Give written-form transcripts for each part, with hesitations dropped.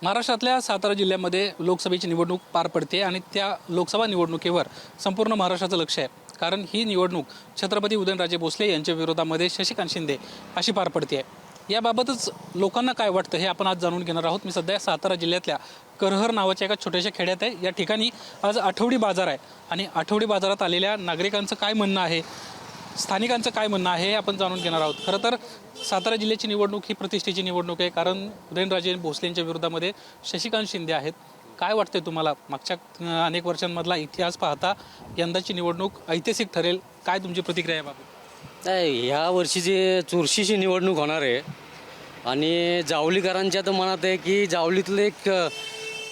महाराष्ट्रातल्या सातारा जिल्ह्यामध्ये लोकसभेची निवडणूक पार पडते आणि त्या लोकसभा निवडणुकीवर संपूर्ण महाराष्ट्राचं लक्ष आहे. कारण ही निवडणूक छत्रपती उदयनराजे भोसले यांच्या विरोधामध्ये शशिकांत शिंदे अशी पार पडते आहे. याबाबतच लोकांना काय वाटतं हे आपण आज जाणून घेणार आहोत. मी सध्या सातारा जिल्ह्यातल्या करहर नावाच्या एका छोट्याशा खेड्यात आहे. या ठिकाणी आज आठवडी बाजार आहे आणि आठवडी बाजारात आलेल्या नागरिकांचं काय म्हणणं आहे, स्थानिकांचं काय म्हणणं आहे हे आपण जाणून घेणार आहोत. खरं तर सातारा जिल्ह्याची निवडणूक ही प्रतिष्ठेची निवडणूक आहे, कारण उदयनराजे भोसलेंच्या विरोधामध्ये शशिकांत शिंदे आहेत. काय वाटते तुम्हाला? मागच्या अनेक वर्षांमधला इतिहास पाहता यंदाची निवडणूक ऐतिहासिक ठरेल, काय तुमची प्रतिक्रिया आहे बाबा? ह्या वर्षीची चुरशीची निवडणूक होणार आहे आणि जावलीकरांच्या तर मनात आहे की जावलीतलं एक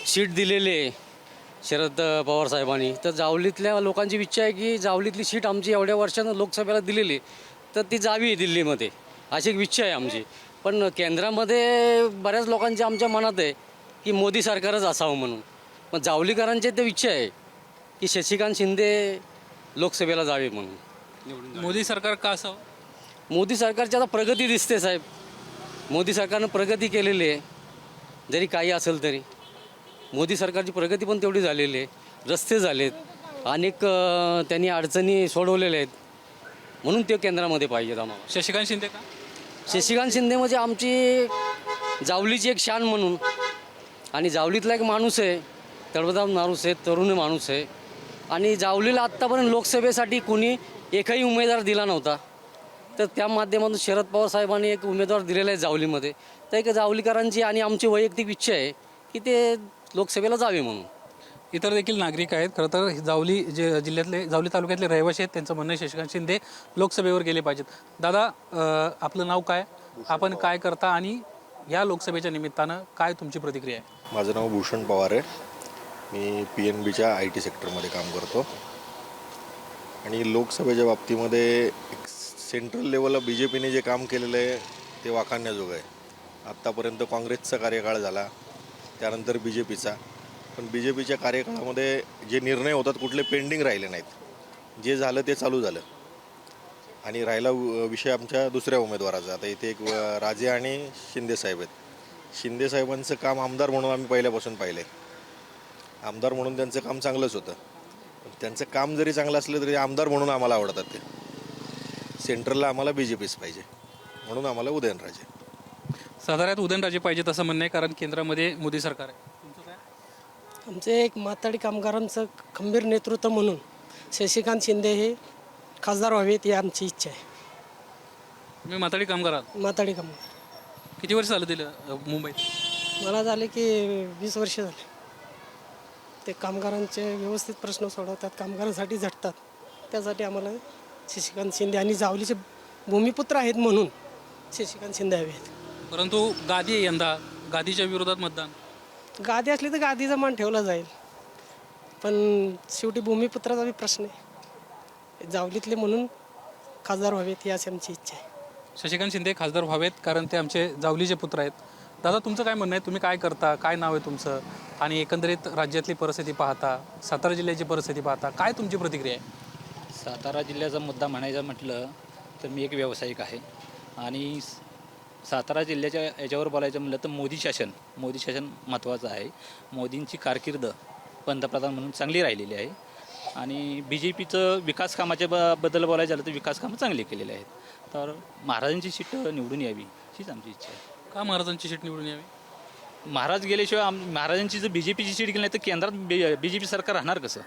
सीट दिलेली आहे शरद पवार साहेबांनी. तर जावलीतल्या लोकांची इच्छा आहे की जावलीतली सीट आमची एवढ्या वर्षानं लोकसभेला दिलेली तर ती जावी दिल्लीमध्ये, अशी एक इच्छा आहे आमची. पण केंद्रामध्ये बऱ्याच लोकांची आमच्या मनात आहे की मोदी सरकारच असावं म्हणून. पण जावलीकरांची ते इच्छा आहे की शशिकांत शिंदे लोकसभेला जावे म्हणून. मोदी सरकार का असावं? मोदी सरकारची आता प्रगती दिसते साहेब. मोदी सरकारनं प्रगती केलेली आहे, जरी काही असेल तरी मोदी सरकारची प्रगती पण तेवढी झालेली आहे. रस्ते झालेत, अनेक त्यांनी अडचणी सोडवलेल्या आहेत, म्हणून ते केंद्रामध्ये पाहिजेत आम्हाला. शशिकांत शिंदे का? शशिकांत शिंदे म्हणजे आमची जावलीची एक शान म्हणून, आणि जावलीतला एक माणूस आहे, तडफदार माणूस आहे, तरुण माणूस आहे. आणि जावलीला आत्तापर्यंत लोकसभेसाठी कोणी एकही उमेदवार दिला नव्हता, तर त्या माध्यमातून शरद पवार साहेबांनी एक उमेदवार दिलेला आहे जावलीमध्ये. तर एक जावलीकरांची आणि आमची वैयक्तिक इच्छा आहे की ते लोकसभेला जावे म्हणून. इतर देखील नागरिक आहेत. खरं तर जावली जिल्ह्यातले, जावली तालुक्यातले रहिवासी आहेत, त्यांचं म्हणणं आहे शशिकांत शिंदे लोकसभेवर गेले पाहिजेत. दादा, आपलं नाव काय, आपण काय करता आणि या लोकसभेच्या निमित्तानं काय तुमची प्रतिक्रिया आहे? माझं नाव भूषण पवार आहे. मी PNBच्या IT सेक्टरमध्ये काम करतो. आणि लोकसभेच्या बाबतीमध्ये एक सेंट्रल लेवलला BJPने जे काम केलेलं आहे ते वाखाणण्याजोगं आहे. आत्तापर्यंत काँग्रेसचा कार्यकाळ झाला, त्यानंतर BJPचा. पण BJPच्या कार्यकाळामध्ये जे निर्णय होतात कुठले पेंडिंग राहिले नाहीत. जे झालं ते चालू झालं. आणि राहिला विषय आमच्या दुसऱ्या उमेदवाराचा. आता इथे एक राजे आणि शिंदेसाहेब आहेत. शिंदेसाहेबांचं काम आमदार म्हणून आम्ही पहिल्यापासून पाहिलं आहे. आमदार म्हणून त्यांचं काम चांगलंच होतं. त्यांचं काम जरी चांगलं असलं तरी आमदार म्हणून आम्हाला आवडतात ते. सेंट्रलला आम्हाला BJPच पाहिजे, म्हणून आम्हाला उदयनराजे. साताऱ्यात उदयनराजे पाहिजेत असं म्हणणं आहे, कारण केंद्रामध्ये मोदी सरकार आहे. तुमचं काय? आमचे एक माथाडी कामगारांचं खंबीर नेतृत्व म्हणून शशिकांत शिंदे हे खासदार व्हावेत ही आमची इच्छा आहे. तुम्ही माथाडी कामगार आहात. माथाडी कामगार किती वर्ष झालं दिलं मुंबईत? मला झाले की 20 वर्ष झाले. ते कामगारांचे व्यवस्थित प्रश्न सोडवतात, कामगारांसाठी झटतात. त्यासाठी आम्हाला शशिकांत शिंदे आणि जावलीचे भूमिपुत्र आहेत म्हणून शशिकांत शिंदे हवे आहेत. परंतु गादी आहे यंदा, गादीच्या विरोधात मतदान. गादी असली तर गादीचा मान ठेवला जाईल, पण शेवटी भूमिपुत्राचा बी प्रश्न आहे. जावलीतले म्हणून खासदार व्हावेत ही अशी आमची इच्छा आहे. शशिकांत शिंदे खासदार व्हावेत कारण ते आमचे जावलीचे पुत्र आहेत. दादा, तुमचं काय म्हणणं आहे? तुम्ही काय करता, काय नाव आहे तुमचं, आणि एकंदरीत राज्यातली परिस्थिती पाहता, सातारा जिल्ह्याची परिस्थिती पाहता काय तुमची प्रतिक्रिया आहे? सातारा जिल्ह्याचा मुद्दा म्हणायचा म्हटलं तर मी एक व्यावसायिक आहे. आणि सातारा जिल्ह्याच्या याच्यावर बोलायचं म्हटलं तर मोदी शासन महत्त्वाचं आहे. मोदींची कारकीर्द पंतप्रधान म्हणून चांगली राहिलेली आहे. आणि BJPचं विकास कामाच्या बद्दल बोलायचं झालं तर विकास कामं चांगली केलेली आहेत. तर महाराजांची सीट निवडून यावी हीच आमची इच्छा आहे. का महाराजांची सीट निवडून यावी? महाराज गेल्याशिवाय महाराजांची जर BJPची सीट गेली नाही तर केंद्रात BJP सरकार राहणार कसं?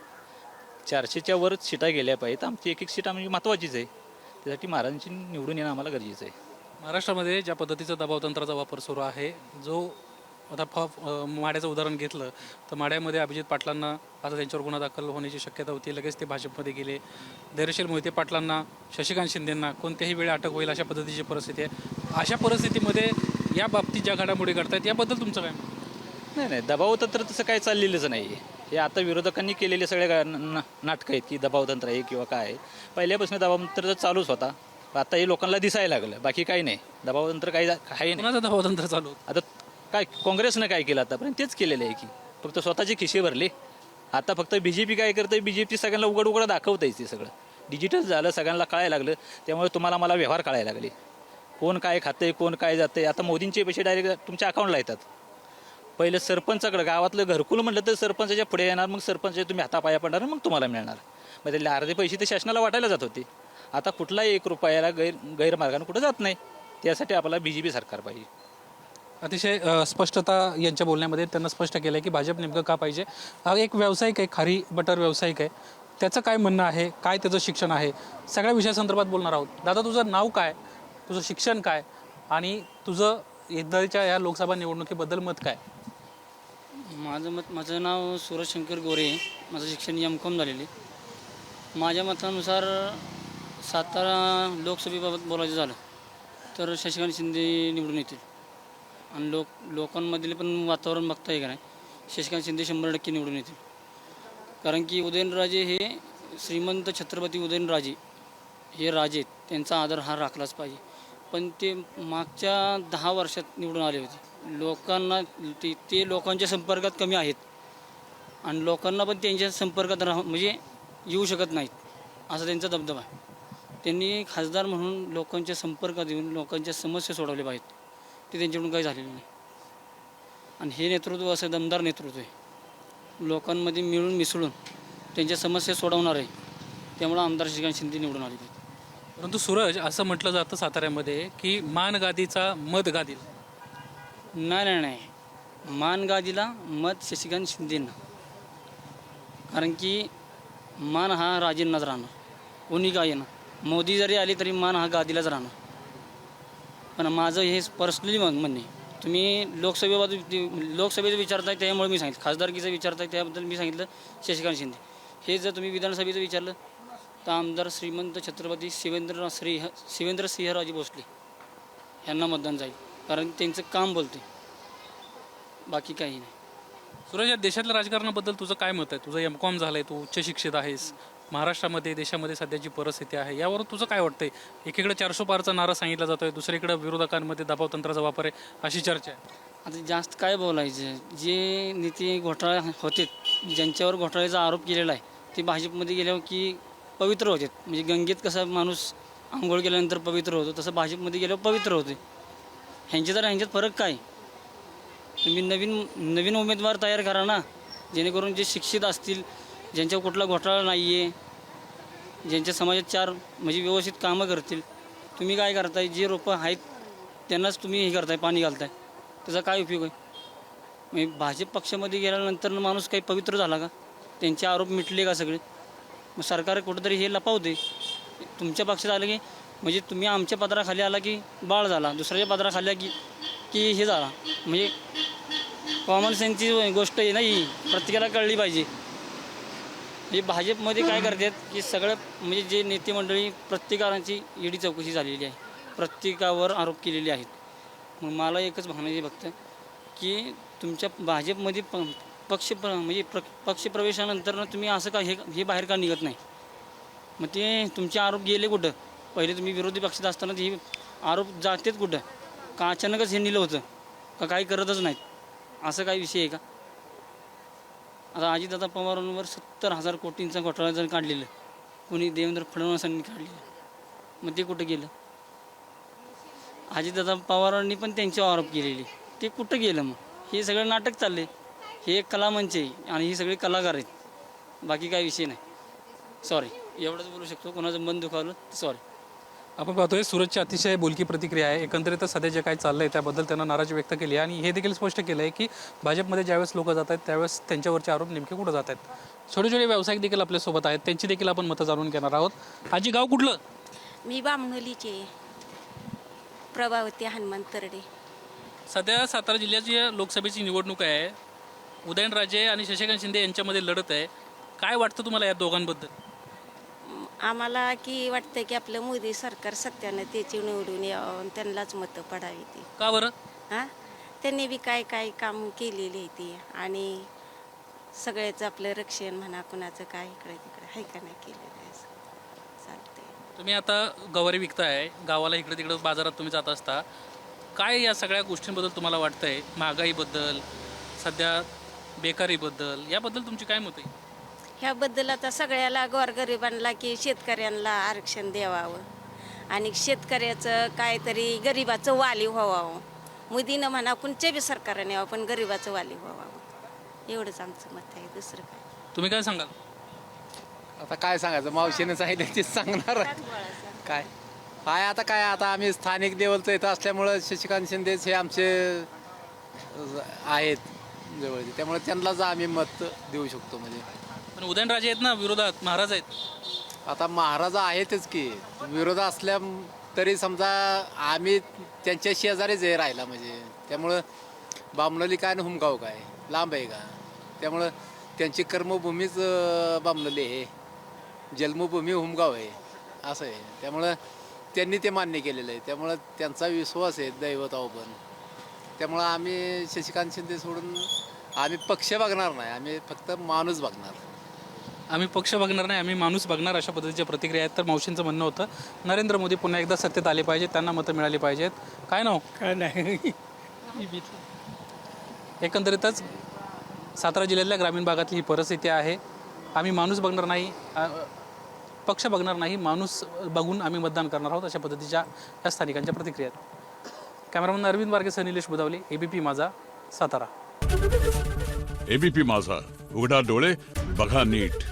400च्या वर सीटा गेल्या पाहिजेत. आमची एक सीट आम्ही महत्त्वाचीच आहे. त्यासाठी महाराजांची निवडून येणं आम्हाला गरजेचं आहे. महाराष्ट्रामध्ये ज्या पद्धतीचा दबावतंत्राचा वापर सुरू आहे, जो आता माड्याचं उदाहरण घेतलं तर माड्यामध्ये अभिजित पाटलांना आता त्यांच्यावर गुन्हा दाखल होण्याची शक्यता होती. लगेच ते भाजपमध्ये गेले. धैर्यशील मोहिते पाटलांना, शशिकांत शिंदेंना कोणत्याही वेळी अटक होईल अशा पद्धतीची परिस्थिती आहे. अशा परिस्थितीमध्ये या बाबतीत ज्या घडामोडी घडतात याबद्दल तुमचं काय? नाही, दबावतंत्र तसं काय चाललेलंच नाही आहे. हे आता विरोधकांनी केलेले सगळे नाटकं आहेत की दबावतंत्र आहे किंवा काय आहे. पहिल्यापासून दबावतंत्र चालूच होता, आता हे लोकांना दिसायला लागलं. बाकी काही नाही, दबावतंत्र काही आहे नाही. कोणाचं दबावतंत्र चालू? आता काय काँग्रेसनं काय केलं आतापर्यंत तेच केलेलं आहे की फक्त स्वतःचे खिशे भरले. आता फक्त BJP काय करतं, BJP सगळ्यांना उघड दाखवतं ते सगळं. डिजिटल झालं, सगळ्यांना कळायला लागलं. त्यामुळे तुम्हाला मला व्यवहार कळायला लागले, कोण काय खातंय, कोण काय जातंय. आता मोदींचे पैसे डायरेक्ट तुमच्या अकाउंटला येतात. पहिलं सरपंचाकडे गावातलं घरकुल म्हटलं तर सरपंचाच्या पुढे येणार, मग सरपंच तुम्ही हातापाया पडणार, मग तुम्हाला मिळणार. मग त्यातले अर्धे पैसे ते शासनाला वाटायला जात होते. आता कुठलाही 1 रुपयाला गैरमार्गाने कुठं जात नाही. त्यासाठी आपल्याला BJP सरकार पाहिजे. अतिशय स्पष्टता यांच्या बोलण्यामध्ये त्यांना स्पष्ट केलं आहे की भाजप नेमकं का पाहिजे. हा एक व्यावसायिक आहे, खारी बटर व्यावसायिक आहे. त्याचं काय म्हणणं आहे, काय त्याचं शिक्षण आहे, सगळ्या विषयासंदर्भात बोलणार आहोत. दादा, तुझं नाव काय, तुझं शिक्षण काय आणि तुझं यंदाच्या या लोकसभा निवडणुकीबद्दल मत काय? माझं नाव सूरज शंकर गोरे आहे. माझं शिक्षण M.Com झालेले. माझ्या मतानुसार सातारा लोकसभेबाबत बोलायचं झालं तर शशिकांत शिंदे निवडून येतील. आणि लोकांमधले पण वातावरण बघता आहे का नाही, शशिकांत शिंदे 100% निवडून येतील. कारण की उदयनराजे हे श्रीमंत छत्रपती उदयनराजे हे राजे आहेत, त्यांचा आदर हा राखलाच पाहिजे. पण ते मागच्या 10 वर्षात निवडून आले होते. लोकांना ते लोकांच्या संपर्कात कमी आहेत आणि लोकांना पण त्यांच्या संपर्कात म्हणजे येऊ शकत नाहीत, असा त्यांचा दबदबा आहे. त्यांनी खासदार म्हणून लोकांच्या संपर्कात येऊन लोकांच्या समस्या सोडवल्या पाहिजेत. ते त्यांच्याकडून काही झालेलं नाही. आणि हे नेतृत्व असं दमदार नेतृत्व आहे, लोकांमध्ये मिळून मिसळून त्यांच्या समस्या सोडवणार आहे. त्यामुळं आमदार शशिकांत शिंदे निवडून आले पाहिजे. परंतु सूरज, असं म्हटलं जातं साताऱ्यामध्ये की मान गादीचा मत गादील. नाही, मान गादीला मत शशिकांत शिंदेंना. कारण की मान हा राजेंनाच राहणार, कोणी काय येणार. मोदी जरी आले तरी मान हा गादीलाच राहणार. पण माझं हे पर्सनली म्हणणे, तुम्ही लोकसभेचं विचारताय त्यामुळे मी सांगितलं, खासदारकीचं विचारताय त्याबद्दल मी सांगितलं शशिकांत शिंदे. हे जर तुम्ही विधानसभेचं विचारलं तर आमदार श्रीमंत छत्रपती शिवेंद्रसिंहराजे भोसले यांना मतदान जाईल. कारण त्यांचं काम बोलते, बाकी काही नाही. सूरज, या देशातल्या राजकारणाबद्दल तुझं काय मत आहे? तुझं M.Com झालं आहे, तू उच्च शिक्षित आहेस. महाराष्ट्रामध्ये, देशामध्ये सध्याची परिस्थिती आहे, यावरून तुझं काय वाटतंय? एकीकडे 400 पारचा नारा सांगितला जातोय, दुसरीकडे विरोधकांमध्ये दबाव तंत्राचा वापर आहे, अशी चर्चा आहे. आता जास्त काय बोलायचं, जे नीती घोटाळे होते, ज्यांच्यावर घोटाळ्याचा आरोप केलेला आहे, ते भाजपमध्ये गेल्यावर की पवित्र होते. म्हणजे गंगेत कसा माणूस आंघोळ केल्यानंतर पवित्र होतो, तसं भाजपमध्ये गेल्यावर पवित्र होते. ह्यांच्यात फरक काय? तुम्ही नवीन उमेदवार तयार करा ना, जेणेकरून जे शिक्षित असतील, ज्यांच्यावर कुठला घोटाळा नाही आहे, ज्यांच्या समाजात 4 म्हणजे व्यवस्थित कामं करतील. तुम्ही काय करताय, जे रोपं आहेत त्यांनाच तुम्ही हे करताय, पाणी घालताय, त्याचा काय उपयोग आहे? म्हणजे भाजप पक्षामध्ये गेल्यानंतर माणूस काही पवित्र झाला का? त्यांचे आरोप मिटले का सगळे? मग सरकार कुठंतरी हे लपवते. तुमच्या पक्षात आलं की म्हणजे तुम्ही आमच्या पदराखाली आला की बाळ झाला, दुसऱ्याच्या पदराखाली की हे झाला. म्हणजे कॉमन सेन्सची गोष्ट आहे ना, ही प्रत्येकाला कळली पाहिजे. हे भाजपमध्ये काय करतात की सगळं म्हणजे जे नेते मंडळी प्रत्येकाची ईडी चौकशी झालेली आहे, प्रत्येकावर आरोप केलेले आहेत. मग मला एकच म्हणायचे फक्त की तुमच्या भाजपमध्ये पक्षप्रवेशानंतर तुम्ही असं का हे बाहेर का निघत नाही? मग ते तुमचे आरोप गेले कुठं? पहिले तुम्ही विरोधी पक्षात असताना हे आरोप जातात कुठं? का अचानकच हे नेलं होतं का काही करतच नाहीत? असं काही विषय आहे का? आता अजितदादा पवारांवर 70,000 कोटींचा घोटाळा जर काढलेलं, कोणी देवेंद्र फडणवीसांनी काढलेलं, मग ते कुठं गेलं? अजितदादा पवारांनी पण त्यांच्यावर आरोप केलेले, ते कुठं गेलं? मग हे सगळं नाटक चालले. हे एक कलामंच आहे आणि ही सगळे कलाकार आहेत, बाकी काही विषय नाही. सॉरी, एवढंच बोलू शकतो. कोणाचं मन दुखावलं सॉरी. आपण पाहतोय सूरजची अतिशय बोलकी प्रतिक्रिया आहे. एकंदरीतच सध्या जे काय चाललंय त्याबद्दल त्यांना नाराजी व्यक्त केली आहे आणि हे देखील स्पष्ट केलं आहे की भाजपमध्ये ज्यावेळेस लोक जात आहेत त्यावेळेस त्यांच्यावरचे आरोप नेमके कुठं जात आहेत. छोटे छोटे व्यावसायिक देखील आपल्यासोबत आहेत, त्यांची देखील आपण मतं जाणून घेणार आहोत. आजी, गाव कुठलं? मी बामणोलीचे प्रभावती हनुमंत तरडे. सध्या सातारा जिल्ह्याची लोकसभेची निवडणूक आहे. उदयनराजे आणि शशिकांत शिंदे यांच्यामध्ये लढत आहे. काय वाटतं तुम्हाला या दोघांबद्दल? आम्हाला की वाटतं की आपलं मोदी सरकार सत्यानं त्याची निवडून यावं आणि त्यांनाच मतं पडावी ती. का बरं? हां, त्यांनी बी काय काय काम केलेली आहे ती आणि सगळ्याचं आपलं रक्षण म्हणा, कुणाचं काय इकडे तिकडे आहे का नाही केलेलं आहे, चालतंय. तुम्ही आता गवारी विकताय, गावाला इकडे तिकडे बाजारात तुम्ही जात असता, काय या सगळ्या गोष्टींबद्दल तुम्हाला वाटतंय? महागाईबद्दल, सध्या बेकारीबद्दल, याबद्दल तुमची काय मत आहे? ह्याबद्दल आता सगळ्याला गोरगरिबांना की शेतकऱ्यांना आरक्षण द्यावावं आणि शेतकऱ्याचं काहीतरी गरिबाचं वाली व्हावं, मोदीनं म्हणा कोणच्या बी सरकारने यावं पण गरिबाचं वाली व्हावं एवढंच आमचं मत आहे दुसरं काय. तुम्ही काय सांगाल? आता काय सांगायचं, मावशीने सांगितलं तेच सांगणार काय. आता काय, आता आम्ही स्थानिक लेवलचं इथं असल्यामुळं शशिकांत शिंदेच हे आमचे आहेत जवळचे, त्यामुळे त्यांनाच आम्ही मत देऊ शकतो. म्हणजे पण उदयनराजे आहेत ना विरोधात, महाराज आहेत. आता महाराज आहेतच की, विरोध असल्या तरी समजा आम्ही त्यांच्या शेजारीच आहे राहिला, म्हणजे त्यामुळं बामणोली काय आणि हुमगाव काय लांब आहे का, त्यामुळं त्यांची कर्मभूमीच बामणोली आहे, जन्मभूमी हुमगाव आहे असं आहे. त्यामुळं त्यांनी ते मान्य केलेलं आहे, त्यामुळं त्यांचा विश्वास आहे दैवताव पण. त्यामुळं आम्ही शशिकांत शिंदे सोडून आम्ही पक्ष बघणार नाही, आम्ही फक्त माणूस बघणार. आम्ही पक्ष बघणार नाही, आम्ही माणूस बघणार, अशा पद्धतीच्या प्रतिक्रिया आहेत. तर मावशींचं म्हणणं होतं नरेंद्र मोदी पुन्हा एकदा सत्तेत आले पाहिजेत, त्यांना मतं मिळाली पाहिजेत. काय नाव? काय नाही. एकंदरीतच सातारा जिल्ह्यातल्या ग्रामीण भागातली ही परिस्थिती आहे. आम्ही माणूस बघणार नाही, पक्ष बघणार नाही, माणूस बघून आम्ही मतदान करणार आहोत, अशा पद्धतीच्या या स्थानिकांच्या प्रतिक्रिया आहेत. कॅमेरामन अरविंद वारगे, निलेश बुधावले, ABP माझा, सातारा. ABP माझा, उघडा डोळे बघा नीट.